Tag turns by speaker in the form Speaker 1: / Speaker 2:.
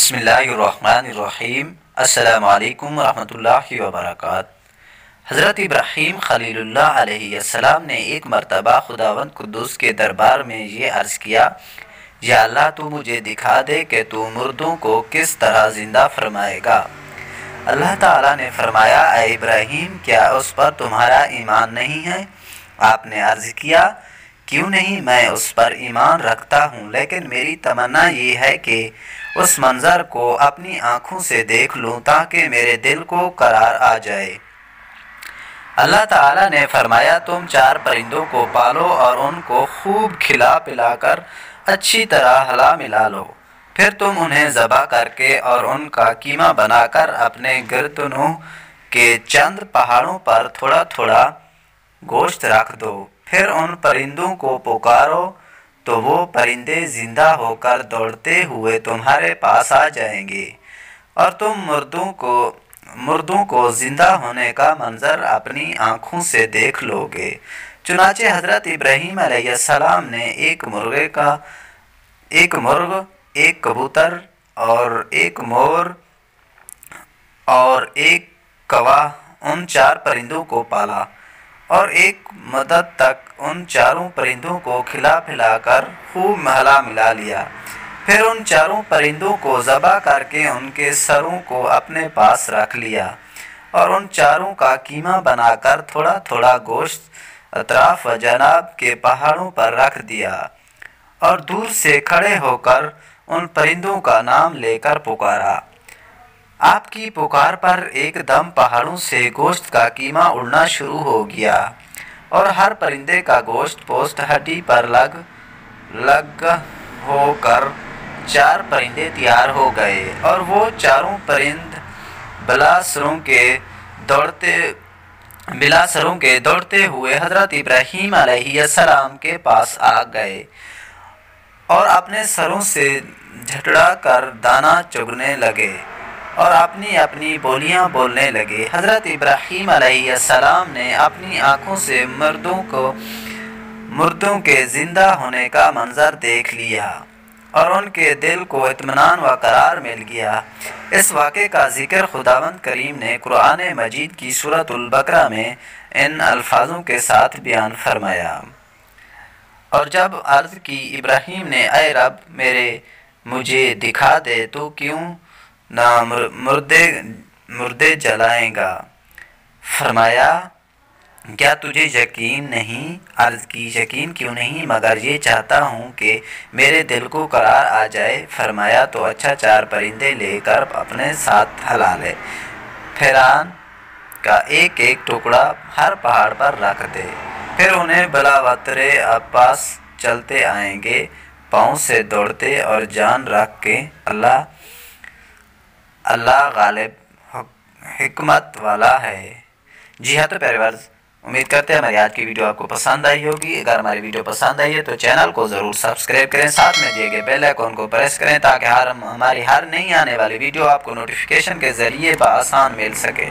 Speaker 1: بسم اللہ الرحمن الرحیم۔ السلام علیکم ورحمۃ اللہ وبرکاتہ۔ حضرت ابراہیم خلیل اللہ علیہ السلام نے ایک مرتبہ خداوند قدوس کے دربار میں یہ عرض کیا، یا اللہ تو مجھے دکھا دے کہ تو مردوں کو کس طرح زندہ فرمائے گا۔ اللہ تعالیٰ نے فرمایا، اے ابراہیم کیا اس پر تمہارا ایمان نہیں ہے؟ آپ نے عرض کیا، کیوں نہیں، میں اس پر ایمان رکھتا ہوں، لیکن میری تمنا یہ ہے کہ اس منظر کو اپنی آنکھوں سے دیکھ لوں تاکہ میرے دل کو قرار آ جائے۔ اللہ تعالیٰ نے فرمایا، تم 4 پرندوں کو پالو اور ان کو خوب کھلا پلا کر اچھی طرح ہلا ملا لو، پھر تم انہیں ذبح کر کے اور ان کا قیمہ بنا کر اپنے گردنوں کے چند پہاڑوں پر تھوڑا تھوڑا گوشت رکھ دو، پھر ان پرندوں کو پکارو تو وہ پرندے زندہ ہو کر دوڑتے ہوئے تمہارے پاس آ جائیں گے، اور تم مردوں کو زندہ ہونے کا منظر اپنی آنکھوں سے دیکھ لو گے۔ چنانچہ حضرت ابراہیم علیہ السلام نے ایک مرغ، ایک کبوتر اور ایک مور اور ایک کوا، ان 4 پرندوں کو پالا اور ایک مدت تک ان 4 پرندوں کو کھلا پھلا کر خوب ہلا ملا لیا، پھر ان 4 پرندوں کو ذبح کر کے ان کے سروں کو اپنے پاس رکھ لیا اور ان 4 کا قیمہ بنا کر تھوڑا تھوڑا گوشت اطراف و جناب کے پہاڑوں پر رکھ دیا، اور دور سے کھڑے ہو کر ان پرندوں کا نام لے کر پکارا۔ آپ کی پکار پر ایک دم پہاڑوں سے گوشت کا قیمہ اڑنا شروع ہو گیا، اور ہر پرندے کا گوشت پوست ہڈی پر لگ ہو کر 4 پرندے تیار ہو گئے، اور وہ 4 پرند بلا سروں کے دوڑتے ہوئے حضرت ابراہیم علیہ السلام کے پاس آ گئے اور اپنے سروں سے جھٹڑا کر دانہ چگنے لگے اور اپنی اپنی بولیاں بولنے لگے۔ حضرت ابراہیم علیہ السلام نے اپنی آنکھوں سے مردوں کے زندہ ہونے کا منظر دیکھ لیا اور ان کے دل کو اطمینان و قرار مل گیا۔ اس واقعے کا ذکر خداوند کریم نے قرآن مجید کی سورۃ البقرہ میں ان الفاظوں کے ساتھ بیان فرمایا، اور جب عرض کی ابراہیم نے، اے رب مجھے دکھا دے، تو کیوں نہ مردے جلائے گا؟ فرمایا، کیا تجھے یقین نہیں؟ عرض کی، یقین کیوں نہیں، مگر یہ چاہتا ہوں کہ میرے دل کو قرار آ جائے۔ فرمایا، تو اچھا 4 پرندے لے کر اپنے ساتھ ہلا لے، پھران کا ایک ایک ٹکڑا ہر پہاڑ پر رکھ دے، پھر انہیں بلاوتر پاس چلتے آئیں گے، پاؤں سے دوڑتے، اور جان رکھ کے اللہ غالب حکمت والا ہے۔ جی ہاں، تو پیارے ورز، امید کرتے ہیں ہماری آج کی ویڈیو آپ کو پسند آئی ہوگی۔ اگر ہماری ویڈیو پسند آئی ہے تو چینل کو ضرور سبسکرائب کریں، ساتھ میں دیے گئے بیل آئیکن کو پریس کریں تاکہ ہماری ہر نئی آنے والی ویڈیو آپ کو نوٹیفیکیشن کے ذریعے بآسان مل سکے۔